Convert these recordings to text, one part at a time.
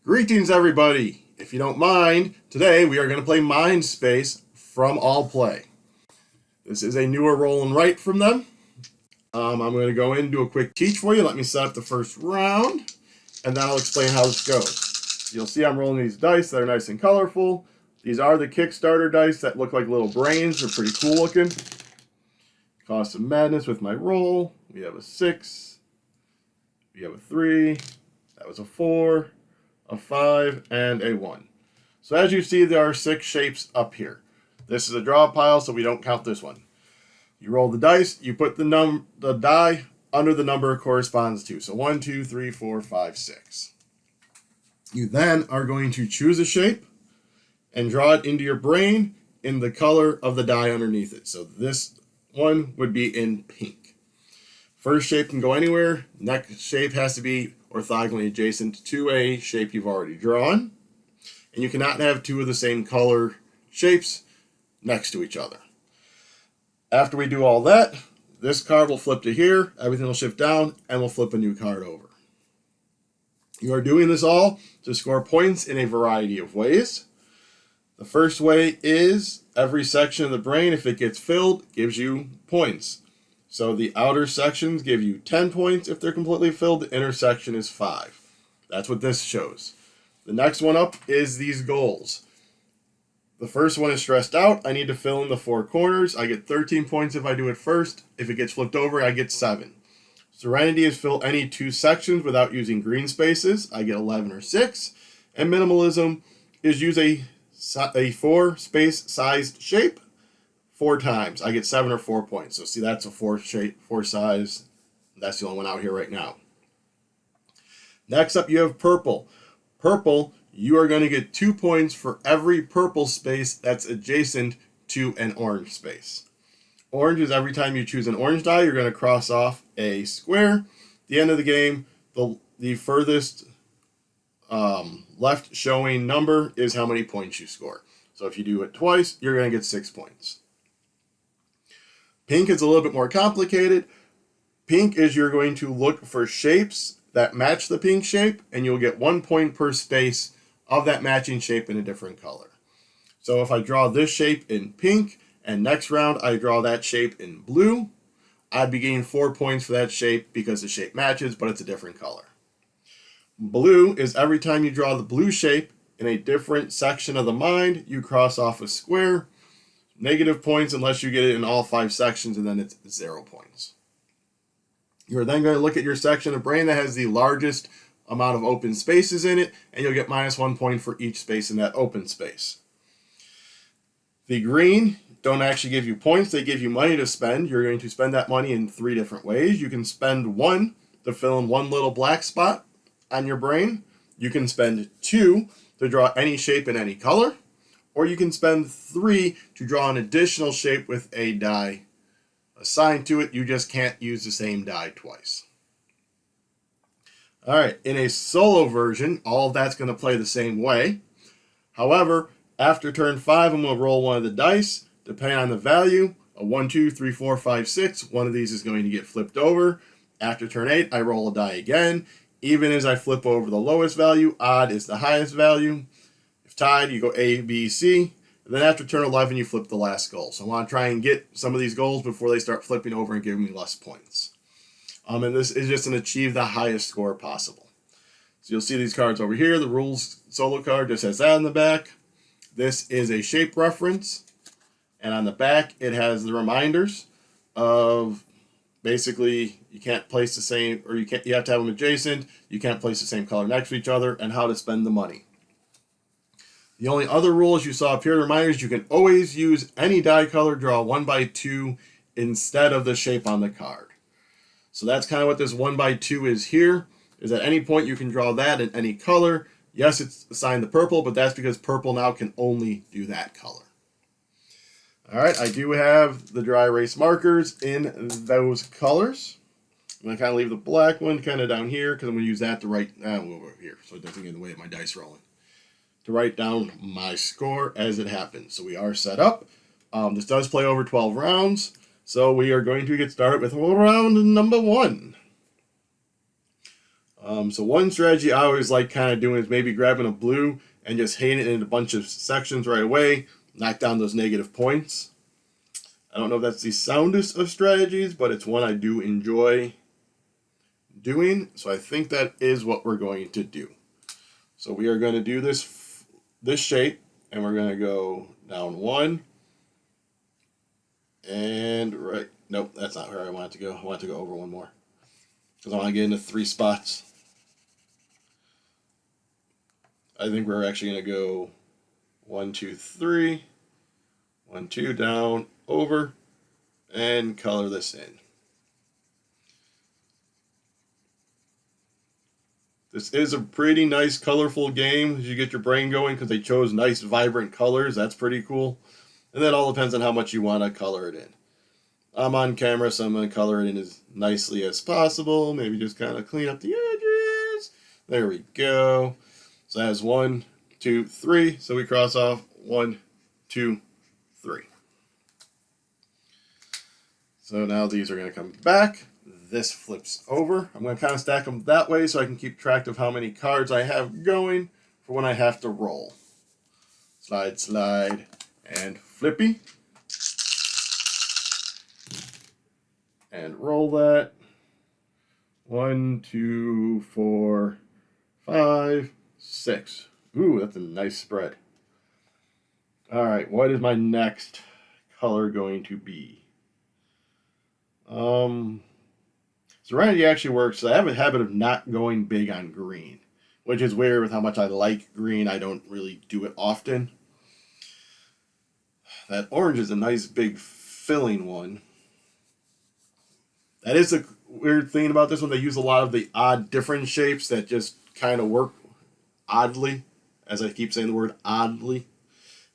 Greetings, everybody! If you don't mind, today we are going to play Mind Space from Allplay. This is a newer roll and write from them. I'm going to go in and do a quick teach for you. Let me set up the first round, and then I'll explain how this goes. You'll see I'm rolling these dice that are nice and colorful. These are the Kickstarter dice that look like little brains. They're pretty cool looking. Cause some madness with my roll. We have a 6. We have a 3. That was a 4. A 5, and a 1. So as you see, there are 6 shapes up here. This is a draw pile, so we don't count this one. You roll the dice, you put the die under the number it corresponds to. So 1, 2, 3, 4, 5, 6. You then are going to choose a shape and draw it into your brain in the color of the die underneath it. So this one would be in pink. First shape can go anywhere. Next shape has to be orthogonally adjacent to a shape you've already drawn. And you cannot have 2 of the same color shapes next to each other. After we do all that, this card will flip to here, everything will shift down, and we'll flip a new card over. You are doing this all to score points in a variety of ways. The first way is every section of the brain, if it gets filled, gives you points. So the outer sections give you 10 points if they're completely filled. The inner section is 5. That's what this shows. The next one up is these goals. The first one is stressed out. I need to fill in the 4 corners. I get 13 points if I do it first. If it gets flipped over, I get 7. Serenity is fill any 2 sections without using green spaces. I get 11 or 6. And minimalism is use a 4 space sized shape 4 times. I get 7 or 4 points. So see, that's a 4 shape, 4 size. That's the only one out here right now. Next up, you have purple. Purple, you are going to get 2 points for every purple space that's adjacent to an orange space. Orange is every time you choose an orange die, you're going to cross off a square. At the end of the game, the furthest left showing number is how many points you score. So if you do it twice, you're going to get 6 points. Pink is a little bit more complicated. Pink is you're going to look for shapes that match the pink shape, and you'll get 1 point per space of that matching shape in a different color. So if I draw this shape in pink, and next round I draw that shape in blue, I'd be getting 4 points for that shape because the shape matches, but it's a different color. Blue is every time you draw the blue shape in a different section of the mind, you cross off a square. Negative points unless you get it in all 5 sections, and then it's 0 points. You're then going to look at your section of brain that has the largest amount of open spaces in it, and you'll get -1 point for each space in that open space. The green don't actually give you points, they give you money to spend. You're going to spend that money in 3 different ways. You can spend 1 to fill in 1 little black spot on your brain. You can spend 2 to draw any shape in any color. Or you can spend 3 to draw an additional shape with a die assigned to it. You just can't use the same die twice. Alright, in a solo version, all of that's going to play the same way. However, after turn 5, I'm going to roll one of the dice. Depending on the value, a 1, 2, 3, 4, 5, 6, one of these is going to get flipped over. After turn 8, I roll a die again. Even as I flip over the lowest value, odd is the highest value. If tied, you go A, B, C. And then after turn 11, you flip the last goal. So I want to try and get some of these goals before they start flipping over and giving me less points. And this is just an achieve the highest score possible. So you'll see these cards over here. The rules solo card just has that in the back. This is a shape reference. And on the back, it has the reminders of basically you can't place the same, or you have to have them adjacent. You can't place the same color next to each other, and how to spend the money. The only other rules you saw up here, reminders, you can always use any die color, draw 1 by 2 instead of the shape on the card. So that's kind of what this 1 by 2 is here, is at any point you can draw that in any color. Yes, it's assigned the purple, but that's because purple now can only do that color. Alright, I do have the dry erase markers in those colors. I'm going to kind of leave the black one kind of down here, because I'm going to use that to write over here, so it doesn't get in the way of my dice rolling. To write down my score as it happens. So we are set up. This does play over 12 rounds. So we are going to get started with round number 1. So one strategy I always like kind of doing is maybe grabbing a blue and just hitting it in a bunch of sections right away, knock down those negative points. I don't know if that's the soundest of strategies, but it's one I do enjoy doing. So I think that is what we're going to do. So we are going to do this shape, and we're going to go down one, and right. Nope, that's not where I want it to go. I want it to go over one more because I want to get into 3 spots. I think we're actually going to go 1, 2, 3, 1, 2, down, over, and color this in. This is a pretty nice, colorful game as you get your brain going because they chose nice, vibrant colors. That's pretty cool. And that all depends on how much you want to color it in. I'm on camera, so I'm going to color it in as nicely as possible. Maybe just kind of clean up the edges. There we go. So that's 1, 2, 3. So we cross off 1, 2, 3. So now these are going to come back. This flips over. I'm going to kind of stack them that way so I can keep track of how many cards I have going for when I have to roll. Slide, slide, and flippy. And roll that. 1, 2, 4, 5, 6. Ooh, that's a nice spread. All right, what is my next color going to be? Serenity actually works. I have a habit of not going big on green, which is weird with how much I like green. I don't really do it often. That orange is a nice big filling one. That is the weird thing about this one. They use a lot of the odd different shapes that just kind of work oddly, as I keep saying the word oddly.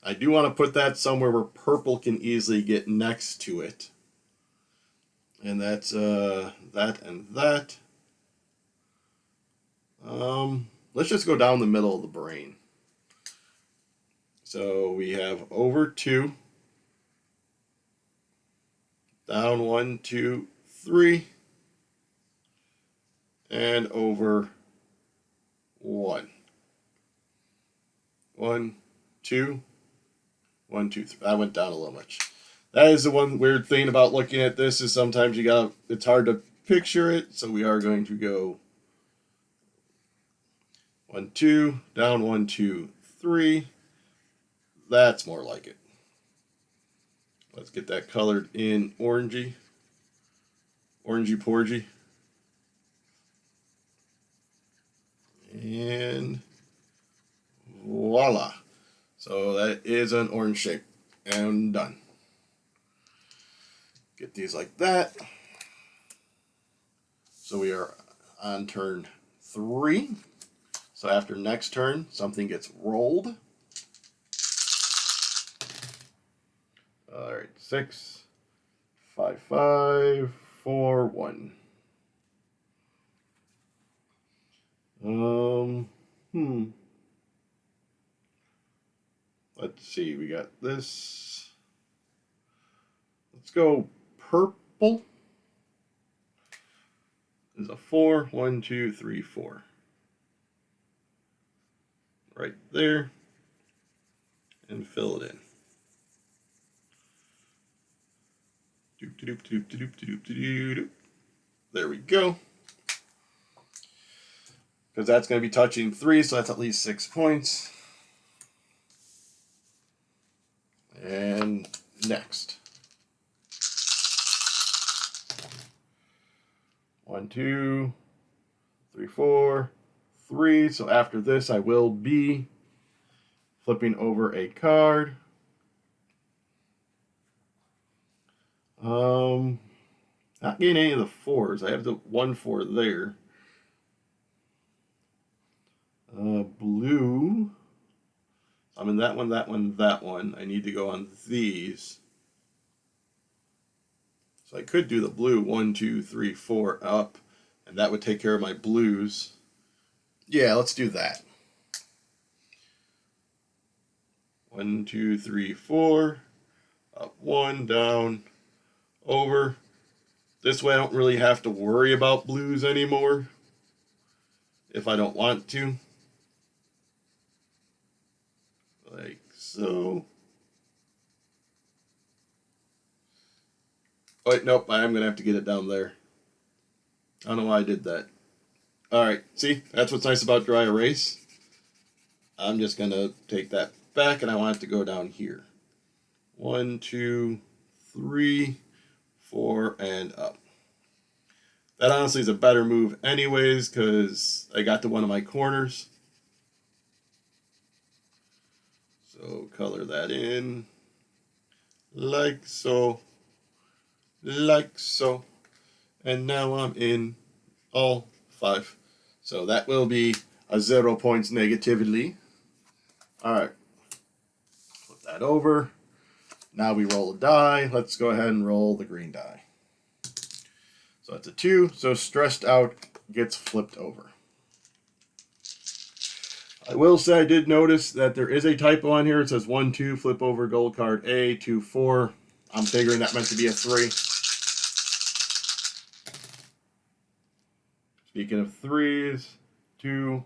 I do want to put that somewhere where purple can easily get next to it. And that's that and that. Let's just go down the middle of the brain. So we have over 2, down 1, 2, 3, and over 1. 1, 2, 1, 2, 3. I went down a little much. That is the one weird thing about looking at this is sometimes it's hard to picture it. So we are going to go 1, 2, down 1, 2, 3. That's more like it. Let's get that colored in orangey porgy. And voila. So that is an orange shape. And done. Get these like that. So we are on turn 3. So after next turn, something gets rolled. All right, 6, 5, 5, 4, 1. Let's see, we got this. Let's go purple. Is a 4, 1, 2, 3, 4. Right there. And fill it in. There we go. Because that's going to be touching 3, so that's at least 6 points. And next. 1, 2, 3, 4, 3. So after this, I will be flipping over a card. Not getting any of the 4s. I have the 1 4 there. Blue. I'm in that one, that one, that one. I need to go on these. So I could do the blue 1, 2, 3, 4 up, and that would take care of my blues. Yeah, let's do that. 1, 2, 3, 4. Up 1, down, over. This way I don't really have to worry about blues anymore. if I don't want to. Like so. Oh, wait, nope, I am going to have to get it down there. I don't know why I did that. Alright, see, that's what's nice about dry erase. I'm just going to take that back, and I want it to go down here. 1, 2, 3, 4, and up. That honestly is a better move anyways, because I got to one of my corners. So color that in. Like so. Like so. And now I'm in all 5. So that will be a 0 points negatively. Alright. Flip that over. Now we roll a die. Let's go ahead and roll the green die. So that's a 2. So stressed out gets flipped over. I will say I did notice that there is a typo on here. It says 1, 2, flip over gold card A, 2, 4. I'm figuring that meant to be a 3. Speaking of 3s, 2,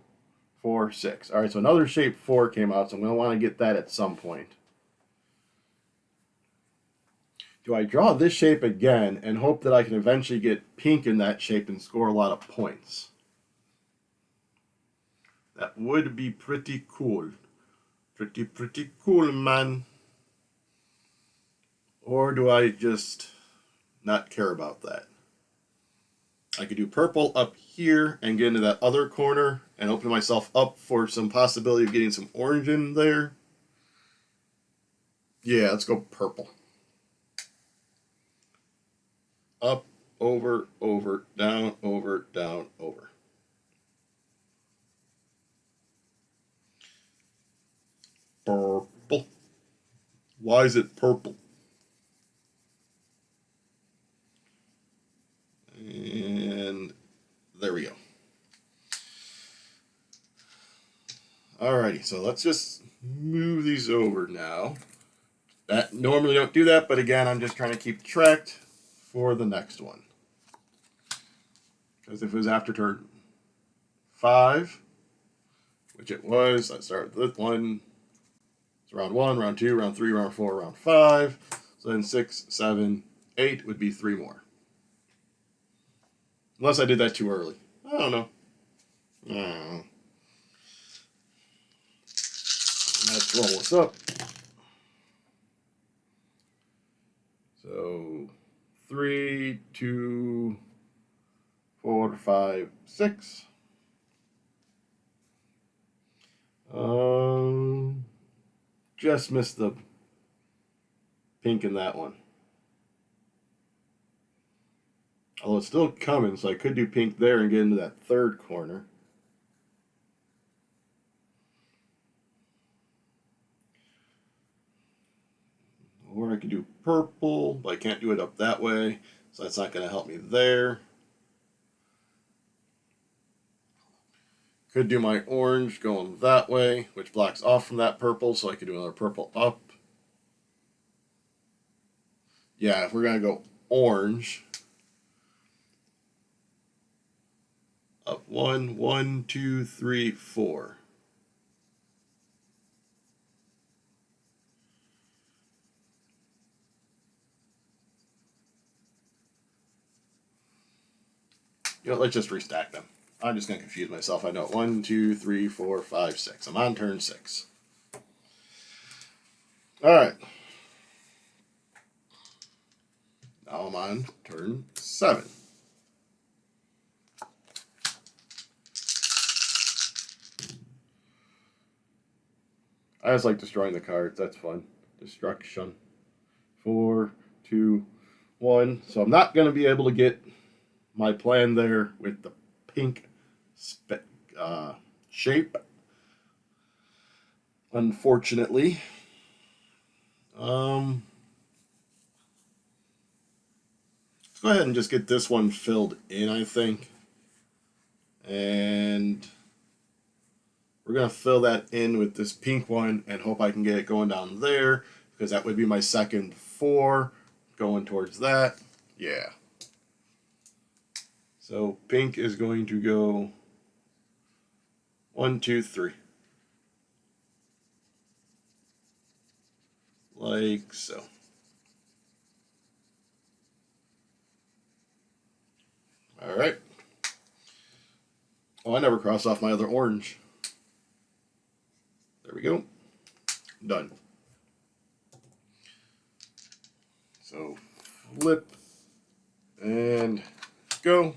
4, 6. All right, so another shape 4 came out, so I'm going to want to get that at some point. Do I draw this shape again and hope that I can eventually get pink in that shape and score a lot of points? That would be pretty cool. Pretty cool, man. Or do I just not care about that? I could do purple up here and get into that other corner and open myself up for some possibility of getting some orange in there. Yeah, let's go purple. Up, over, over, down, over, down, over. Purple. Why is it purple? And there we go. Alrighty, so let's just move these over now. That normally don't do that, but again, I'm just trying to keep track for the next one. Because if it was after turn 5, which it was, let's start with one. It's round 1, round 2, round 3, round 4, round 5. So then 6, 7, 8 would be 3 more. Unless I did that too early. I don't know. Let's roll this up. So 3, 2, 4, 5, 6. Just missed the pink in that one. Although it's still coming, so I could do pink there and get into that third corner. Or I could do purple, but I can't do it up that way, so that's not going to help me there. Could do my orange going that way, which blocks off from that purple, so I could do another purple up. Yeah, if we're going to go orange. Up 1, 1, 2, 3, 4. You know, let's just restack them. I'm just going to confuse myself. I know 1, 2, 3, 4, 5, 6. I'm on turn 6. All right. Now I'm on turn 7. I just like destroying the cards. That's fun. Destruction. 4, 2, 1. So I'm not going to be able to get my plan there with the pink shape. Unfortunately. Let's go ahead and just get this one filled in, I think. And we're going to fill that in with this pink one and hope I can get it going down there, because that would be my second 4 going towards that. Yeah. So pink is going to go 1, 2, 3. Like so. All right. Oh, I never crossed off my other orange. There we go. Done. So flip and go.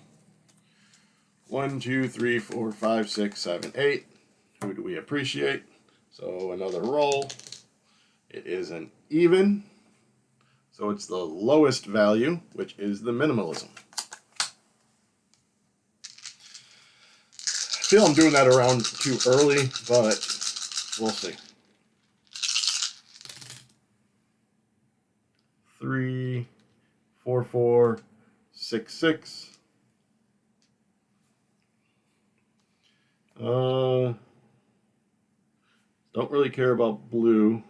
1, 2, 3, 4, 5, 6, 7, 8. Who do we appreciate? So another roll. It is an even. So it's the lowest value, which is the minimalism. I feel I'm doing that around too early, but we'll see. 3, 4, 4, 6, 6. Don't really care about blue.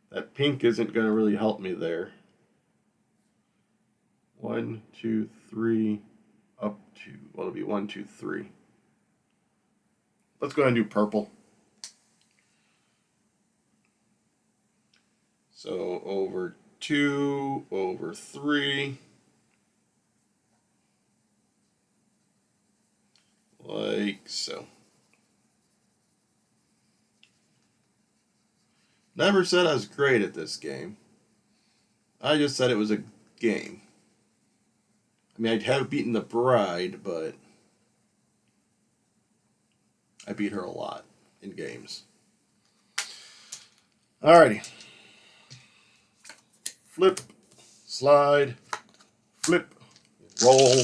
That pink isn't going to really help me there. 1, 2, 3, up to, well, it'll be 1, 2, 3. Let's go ahead and do purple. So over 2, over 3. Like so. Never said I was great at this game. I just said it was a game. I mean, I'd have beaten the bride, but I beat her a lot in games. Alrighty. Flip, slide, flip, roll.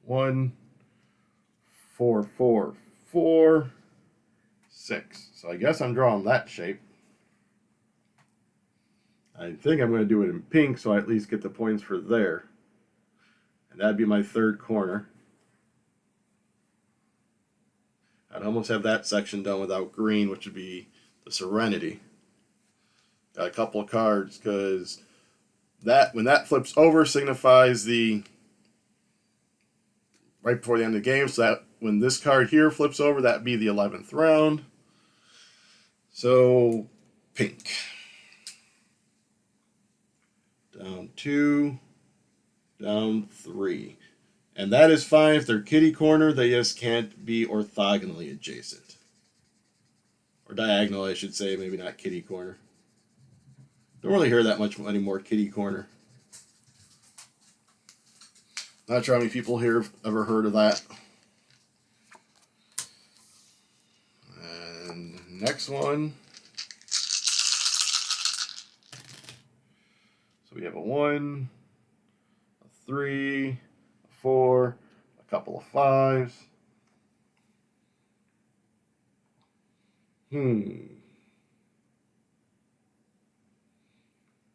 1, 4, 4, 4, 6. So I guess I'm drawing that shape. I think I'm going to do it in pink so I at least get the points for there. And that'd be my third corner. I'd almost have that section done without green, which would be the Serenity. Got a couple of cards because that when that flips over signifies the right before the end of the game. So that when this card here flips over, that'd be the 11th round. So pink. Down 2, down 3. And that is fine if they're kitty corner, they just can't be orthogonally adjacent. Or diagonal, I should say, maybe not kitty corner. Don't really hear that much anymore, kitty corner. Not sure how many people here have ever heard of that. And next one. So we have a 1, a 3, a 4, a couple of 5s.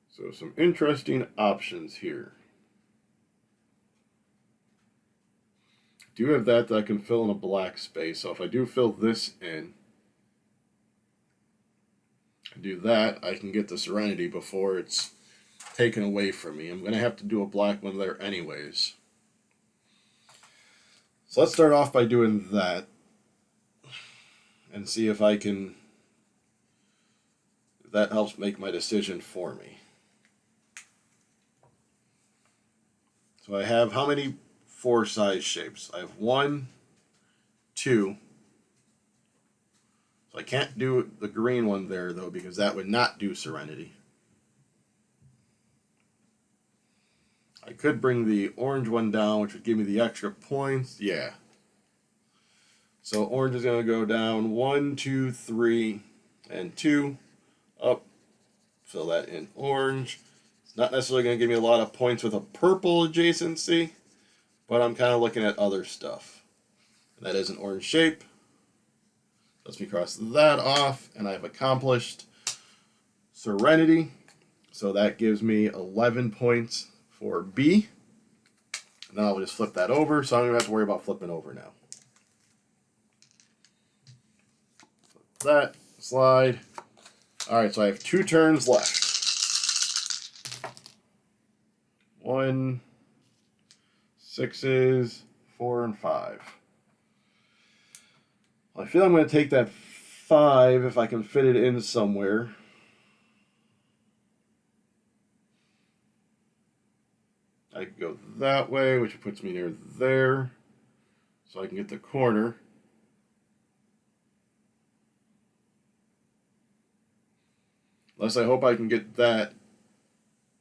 So some interesting options here. I do have that I can fill in a black space. So if I do fill this in, I do that, I can get the Serenity before it's taken away from me. I'm going to have to do a black one there anyways. So let's start off by doing that and see if I can, if that helps make my decision for me. So I have how many 4 size shapes? I have 1, 2. So I can't do the green one there though because that would not do Serenity. I could bring the orange one down, which would give me the extra points. Yeah. So orange is going to go down 1, 2, 3, and 2. Up. Fill that in orange. It's not necessarily going to give me a lot of points with a purple adjacency, but I'm kind of looking at other stuff. And that is an orange shape. Lets me cross that off, and I've accomplished Serenity. So that gives me 11 points for B. And then I'll just flip that over, so I don't even have to worry about flipping over now. Flip that, slide. Alright, so I have 2 turns left. 1, 6s, 4 and 5. Well, I feel I'm going to take that 5 if I can fit it in somewhere. I could go that way, which puts me near there, so I can get the corner. Unless I hope I can get that.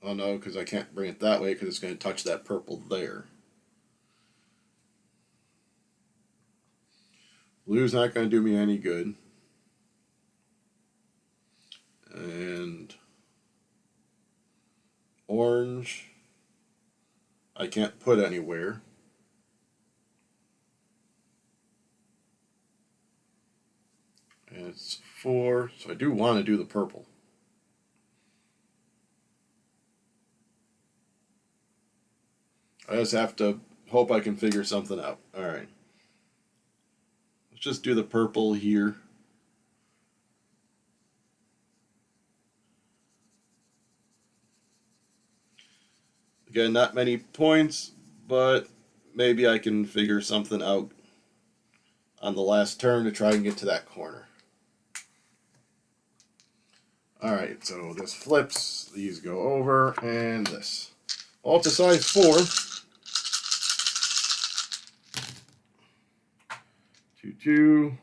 Oh no, because I can't bring it that way because it's going to touch that purple there. Blue's not going to do me any good. And orange, I can't put anywhere. And it's 4, so I do want to do the purple. I just have to hope I can figure something out. Alright. Let's just do the purple here. Again, not many points, but maybe I can figure something out on the last turn to try and get to that corner. Alright, so this flips, these go over, and this. Well, it's a size 4. 2, 2,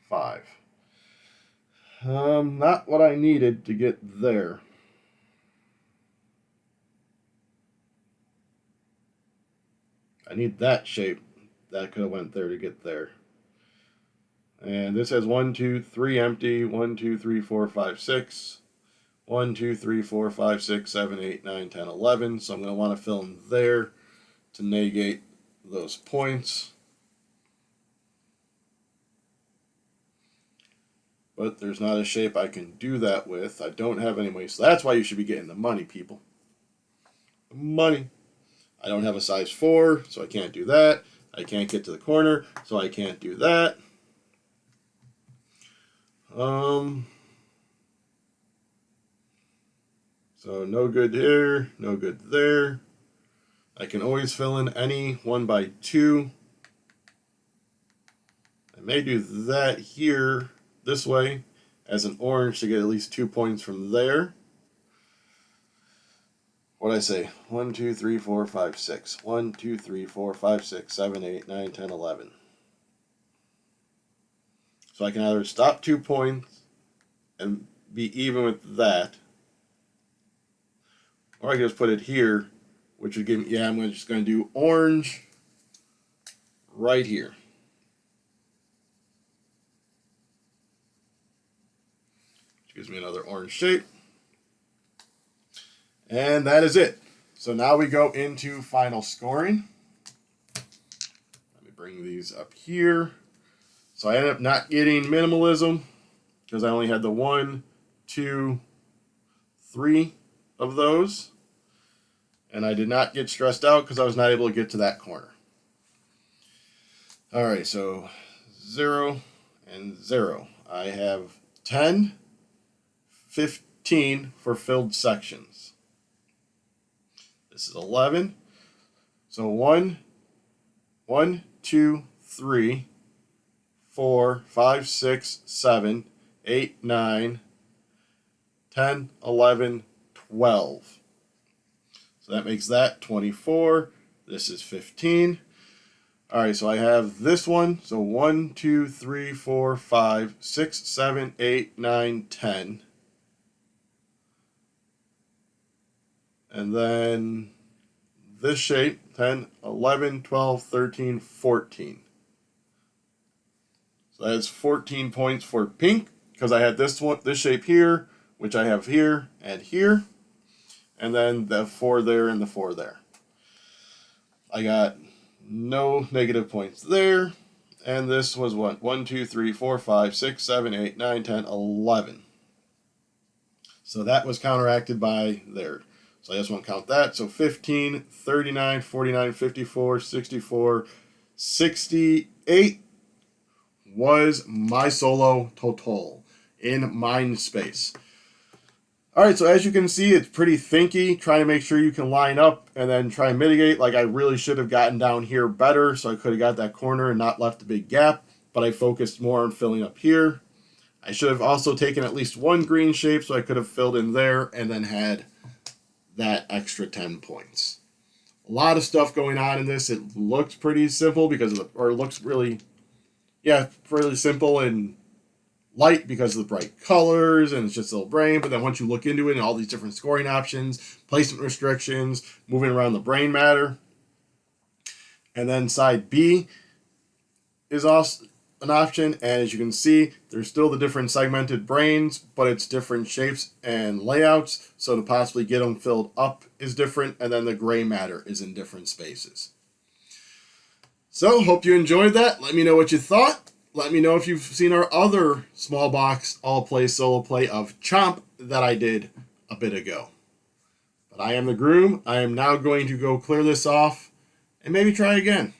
5. Not what I needed to get there. I need that shape. That could have went there to get there. And this has 1, 2, 3 empty. 1, 2, 3, 4, 5, 6. 1, 2, 3, 4, 5, 6, 7, 8, 9, 10, 11. So I'm going to want to fill in there to negate those points. But there's not a shape I can do that with. I don't have any money. So that's why you should be getting the money, people. The money. I don't have a size 4, so I can't do that. I can't get to the corner, so I can't do that. So no good here, no good there. I can always fill in any 1 by 2. I may do that here, this way, as an orange to get at least 2 points from there. What'd I say? 1, 2, 3, 4, 5, 6. 1, 2, 3, 4, 5, 6, 7, 8, 9, 10, 11. So I can either stop 2 points and be even with that, or I can just put it here, which would give me, yeah, I'm just going to do orange right here. Which gives me another orange shape. And that is it. So now we go into final scoring. Let me bring these up here. So I ended up not getting minimalism because I only had the 1, 2, 3 of those. And I did not get stressed out because I was not able to get to that corner. Alright, so 0 and 0. I have 10, 15 for filled sections. This is 11. So 1, 2, 3, 4, 5, 6, 7, 8, 9, 10, 11, 12. So that makes that 24. This is 15. All right, so I have this one. So 1, 2, 3, 4, 5, 6, 7, 8, 9, 10. And then this shape, 10, 11, 12, 13, 14. So that's 14 points for pink because I had this one, this shape here, which I have here and here. And then the 4 there and the 4 there. I got no negative points there. And this was what? 1, 2, 3, 4, 5, 6, 7, 8, 9, 10, 11. So that was counteracted by there. So I just want to count that. So 15, 39, 49, 54, 64, 68 was my solo total in mind space. Alright, so as you can see, it's pretty thinky, trying to make sure you can line up and then try and mitigate. Like, I really should have gotten down here better, so I could have got that corner and not left a big gap, but I focused more on filling up here. I should have also taken at least one green shape, so I could have filled in there and then had that extra 10 points. A lot of stuff going on in this. It looks pretty simple because of the, or it looks really, really simple and light because of the bright colors, and it's just a little brain. But then once you look into it and all these different scoring options, placement restrictions, moving around the brain matter, and then side B is also an option. And as you can see, there's still the different segmented brains, but it's different shapes and layouts. So to possibly get them filled up is different, and then the gray matter is in different spaces. So hope you enjoyed that. Let me know what you thought. Let me know if you've seen our other small box Allplay solo play of Chomp that I did a bit ago. But I am the Groom. I am now going to go clear this off and maybe try again.